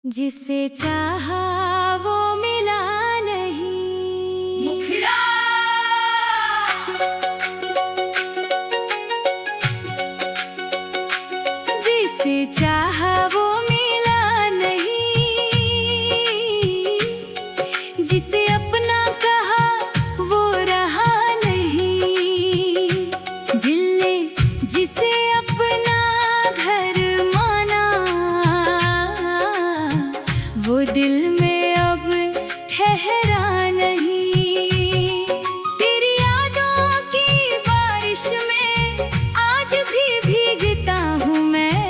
जिसे चाहा वो मिला नहीं। मुखड़ा जिसे चाहा वो मिला नहीं, जिसे अपना कहा वो रहा नहीं। दिल ने जिसे अपना घर माना, वो दिल में अब ठहरा नहीं। तेरी यादों की बारिश में आज भी भीगता हूँ मैं।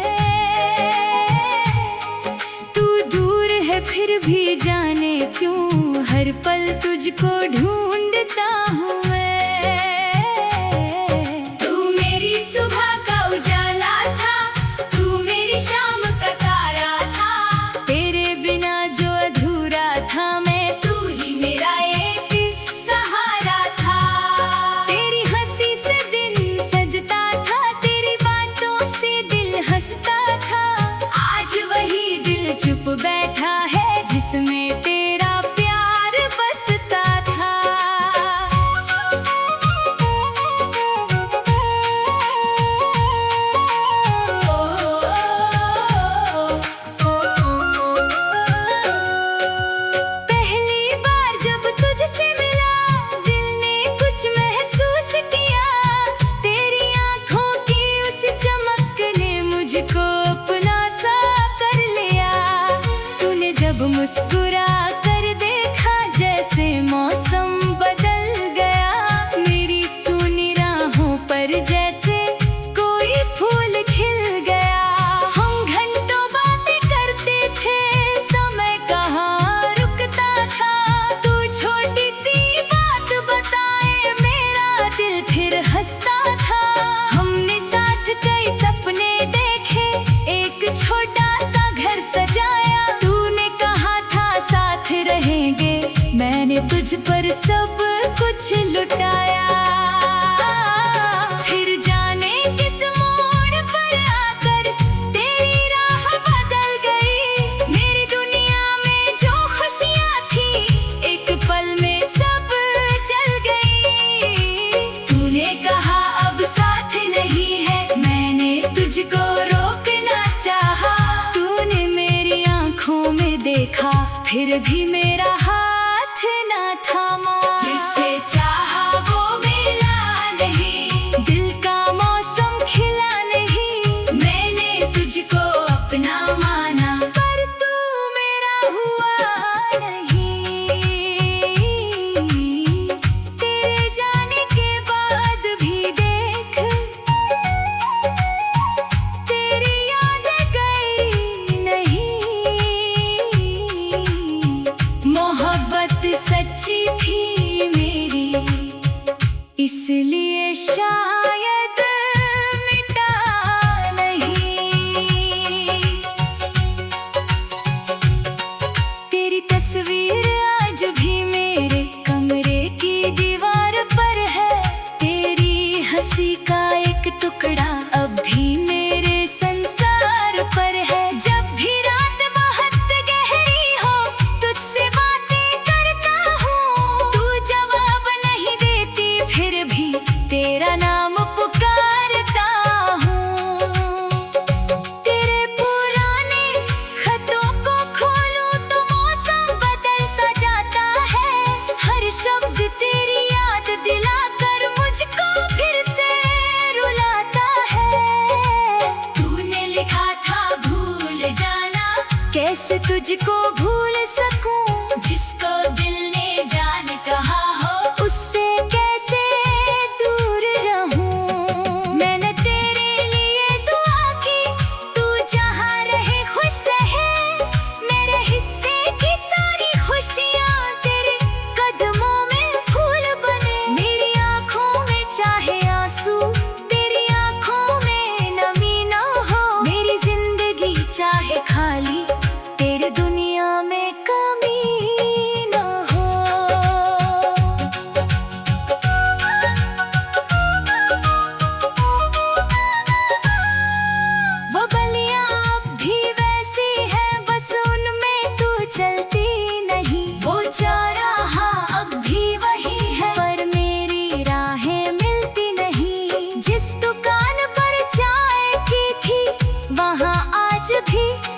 तू दूर है फिर भी जाने क्यों हर पल तुझको ढूंढता हूँ मैं। तू मेरी सुबह का उजाला था, तू मेरी शाम का तारा था। तेरे बिना जो अधूरा था मैं, तू ही मेरा एक सहारा था। तेरी हंसी से दिन सजता था, तेरी बातों से दिल हंसता था। आज वही दिल चुप बैठा है जिसमें तेरा प्यार बसता था। पहली बार जब तुझसे मिला, दिल ने कुछ महसूस किया। तेरी आंखों की उस चमक ने मुझको अपना सा कर लिया। तूने जब मुस्कुरा कर देखा, जैसे मौसम बदल गया। मेरी सूनी राहों पर जैसे कोई फूल खिल गया। हम घंटों बातें करते थे, समय कहाँ रुकता था। तू छोटी सी बात बताए, मेरा दिल फिर हंसता था। हमने साथ कई सपने देखे, एक छोटा सा घर सजाया। तूने कहा था साथ रहेंगे, मैंने तुझ पर सब कुछ लुटाया। फिर जाने किस मोड़ पर आकर तेरी राह बदल गई। मेरी दुनिया में जो खुशियाँ थी, एक पल में सब चल गई। तूने कहा अब साथ नहीं है, मैंने तुझको रोकना चाहा। तूने मेरी आंखों में देखा, फिर भी मेरा हाथ ना थामा। जिसे चाहा वो मिला नहीं, दिल का मौसम खिला नहीं, मैंने तुझको अपना माना। पर तू मेरा हुआ नहीं। तेरे जाने के बाद भी देख, तेरी यादें गई नहीं। मोहब्बत सच्ची थी मेरी, इसलिए शायद मिटा नहीं। तेरी तस्वीर आज भी मेरे कमरे की दीवार पर है। तेरी हंसी का एक टुकड़ा अब भी मेरे संसार पर है। जब भी रात बहुत गहरी हो, तुझसे बातें करता हूँ। तू जवाब नहीं देती, फिर भी तेरा नाम पुकारता हूँ। तेरे पुराने खतों को खोलूं तो मौसम बदल सा जाता है। हर शब्द तेरी याद दिलाकर मुझको फिर से रुलाता है। तूने लिखा था भूल जाना, कैसे तुझको भूल सकूं, जिसको दिल ने जान कहा हो। उससे कैसे दूर रहूं। मैंने तेरे लिए दुआ की, तू जहाँ रहे खुश रहे। मेरे हिस्से की सारी खुशियाँ तेरे कदमों में फूल बने। मेरी आँखों में चाहे आंसू, तेरी आँखों में नमी न हो। मेरी जिंदगी चाहे खाली, तेरे दुनिया में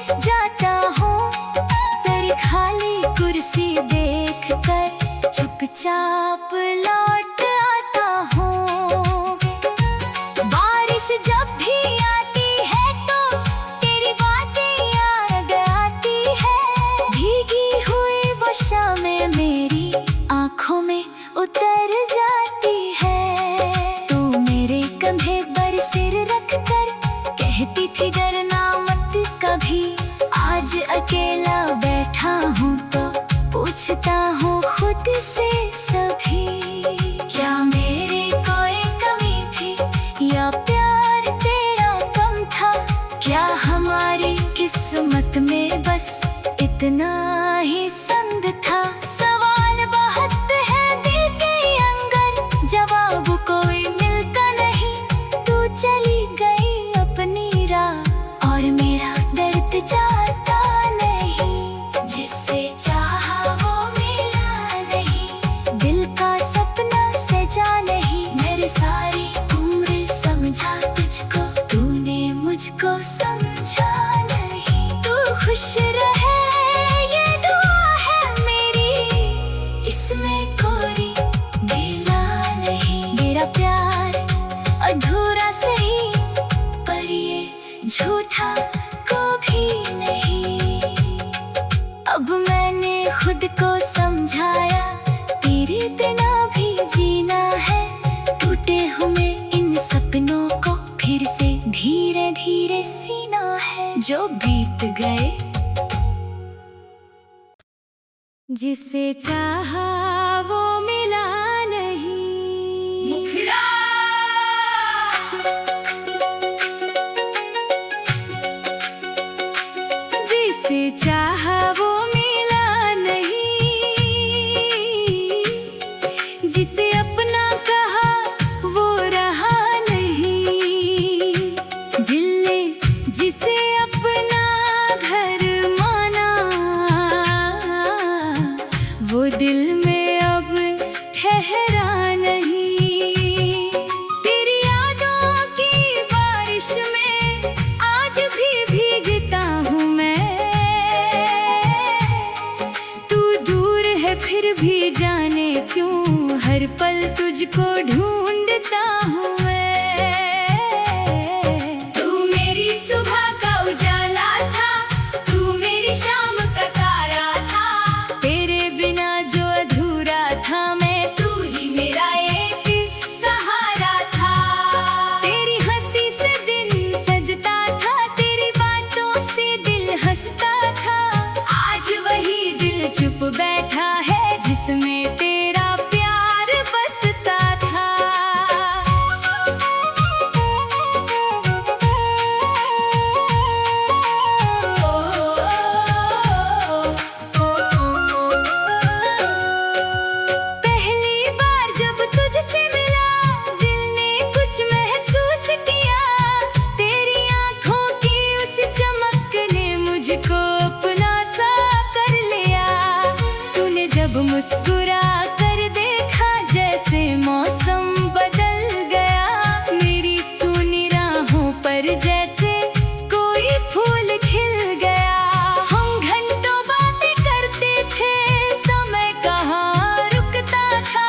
जाता हूँ तेरी खाली कुर्सी देख कर चुपचाप लौट आता हूँ। बारिश जब भी आती है तो तेरी बातें याद आती है। भीगी हुई वो शामें मेरी आँखों में उतर जाती है। तू मेरे कंधे पर सिर रख कर कहती थी डरना मत कभी। आज अकेला बैठा हूँ तो पूछता हूँ खुद से सभी, क्या मेरे कोई कमी थी या प्यार तेरा कम था? क्या हमारी किस्मत में बस इतना ही संग था? सवाल बहुत है दिल के अंदर, जवाब कोई मिलता नहीं। तू चली गई अपनी राह और मेरा दर्द जाता नहीं। जिससे चाहा वो मिला नहीं, दिल का सपना सजा नहीं। मेरी सारी उम्र समझा तुझको, तूने मुझको समझा नहीं। तू खुश रहे ये दुआ है मेरी, इसमें कोई गिला नहीं। मेरा प्यार अधूरा सही पर ये झूठा कभी नहीं। अब मैंने खुद को समझाया तेरे बिना भी जीना है। टूटे हुए इन सपनों को फिर से धीरे धीरे सीना है। जो बीत गए जिसे चाहा वो मिला नहीं। मुखड़ा जिसे चाहा वो मिला नहीं, जिसे अपना कहा वो रहा नहीं। दिल ने जिसे अपना घर माना, वो दिल में अब ठहरा नहीं। तेरी यादों की बारिश में आज भी भीगता हूँ मैं। तू दूर है फिर भी जाने क्यों हर पल तुझको ढूंढता हूँ मैं। तू मेरी सुबह का उजाला था, तू मेरी शाम का तारा था। तेरे बिना जो अधूरा था मैं, तू ही मेरा एक सहारा था। तेरी हंसी से दिन सजता था, तेरी बातों से दिल हंसता था। आज वही दिल चुप बैठा है जिसमें तेरा प्यार बसता था। पहली बार जब तुझसे मिला, दिल ने कुछ महसूस किया। तेरी आँखों की उस चमक ने मुझको अपना सा कर लिया। तूने जब मुस्कुरा कर देखा, जैसे मौसम बदल गया। मेरी सूनी राहों पर जैसे कोई फूल खिल गया। हम घंटों बातें करते थे, समय कहाँ रुकता था।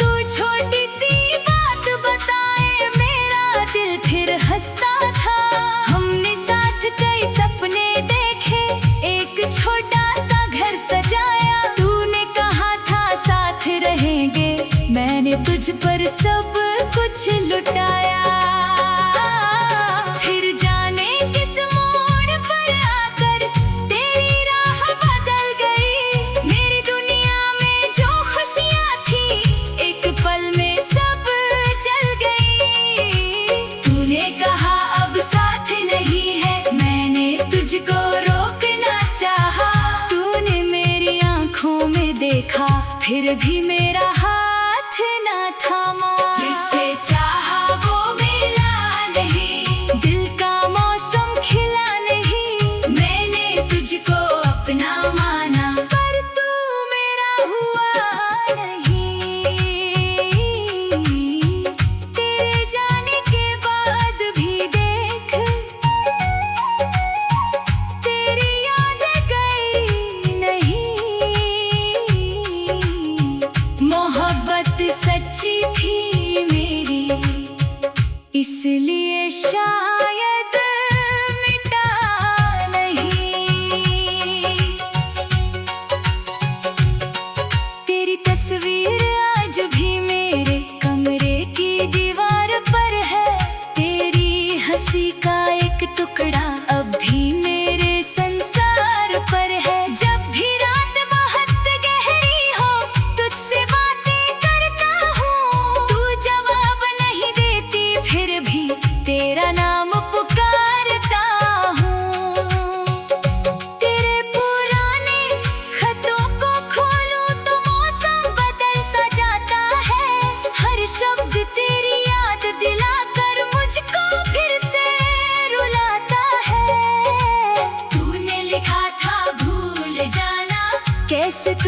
तू छोटी सी बात बताए, मेरा दिल फिर हंसता था। हमने साथ कई सपने देखे, एक छोटा सा घर सजाया। तूने कहा था साथ रहेंगे, मैंने तुझ पर सब कुछ लुटाया। फिर जाने किस मोड़ पर आकर तेरी राह बदल गई। मेरी दुनिया में जो खुशियाँ थी, एक पल में सब चल गई। तूने कहा अब साथ नहीं है, मैंने तुझको रोकना चाहा। तूने मेरी आँखों में देखा, फिर भी मेरा हाथ ना थामा। जिससे चाहा वो मिला नहीं, दिल का मौसम खिला नहीं। मैंने तुझको अपना माना। पर तू मेरा हुआ नहीं। तेरे जाने के बाद भी देख, तेरी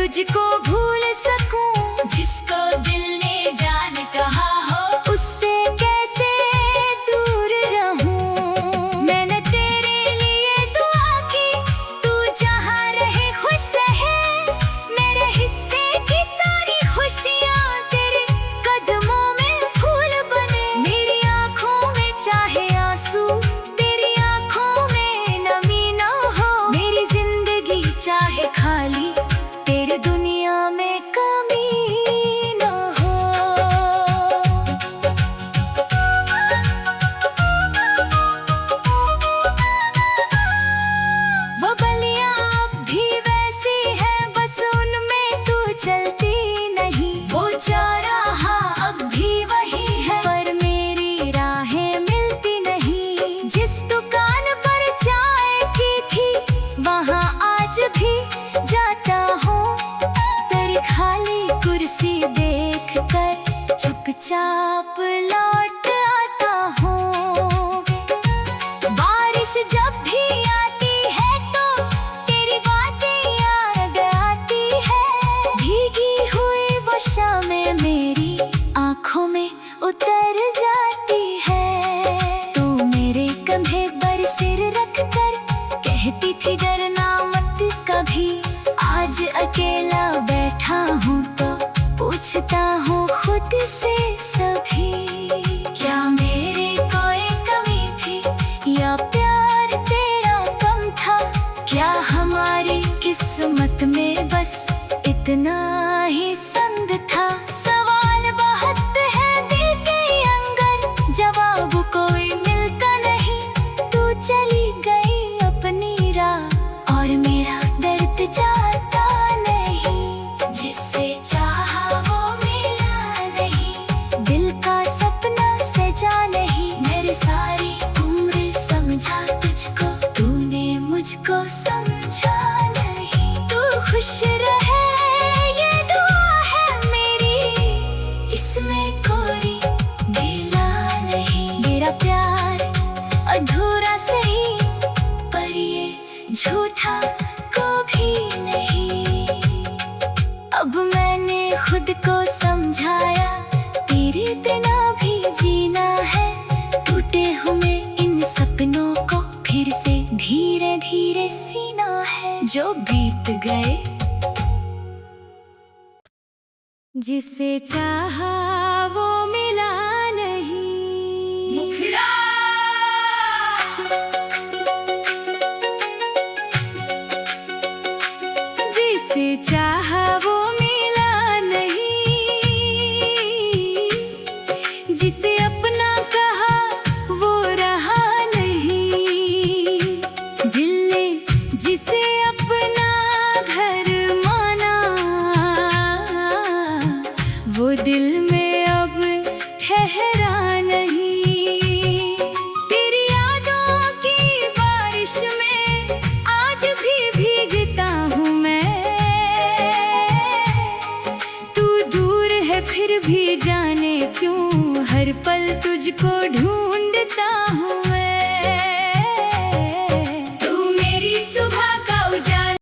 तुझको भूल सकूं। जिसको दिल ने जान कहा हो, उससे कैसे दूर रहूं। मैंने तेरे लिए दुआ की, तू जहाँ रहे खुश रहे। मेरे हिस्से की सारी खुशियाँ तेरे कदमों में फूल बने। मेरी आँखों में चाहे आंसू, तेरी आँखों में नमी ना हो। मेरी जिंदगी चाहे खाली, तेरी दुनिया में कमी ना हो। वो गलियां अब भी वैसी है, बस उनमें तू चलती नहीं। वो चौराहा अब भी वही है, पर मेरी राहें मिलती नहीं। जिस दुकान पर चाय की थी, वहाँ आज भी जाता हूँ। तेरी खाली कुर्सी देख कर चुपचाप लौट आता हूँ। बारिश जब भी आती है तो तेरी बातें याद आती है। भीगी हुई वो शामें मेरी आँखों में उतर जाती है। तू मेरे कंधे पर सिर रख कर कहती थी डरना मत कभी। आज अकेला बैठा हूँ तो पूछता हूँ खुद से सभी। क्या मेरे कोई कमी थी या प्यार तेरा कम था? क्या हमारी किस्मत में बस इतना ही संग था? सवाल बहुत है दिल के अंदर, जवाब कोई मिलता नहीं। तू चली गई अपनी राह और मेरा दर्द जाता नहीं। जिससे चाहा वो मिला नहीं, दिल का सपना सजा नहीं। मेरी सारी उम्र समझा तुझको, तूने मुझको समझा नहीं। तू खुश रहे ये दुआ है मेरी, इसमें कोई गिला नहीं। मेरा प्यार अधूरा सही, पर ये झूठा कभी नहीं। अब मैंने खुद को समझाया, तेरे बिना भी जीना है। टूटे हुए इन सपनों को फिर से धीरे धीरे सीना है। जो बीत गए, जिसे चाहा वो मिला नहीं। मुखड़ा जिसे चाहा वो मिला नहीं। जिसे अपना कहा वो रहा नहीं। दिल ने जिसे अपना घर माना, वो दिल में अब ठहरा नहीं। तेरी यादों की बारिश में आज भी भीगता हूँ मैं। तू दूर है फिर भी जाने क्यों, हर पल तुझको ढूंढ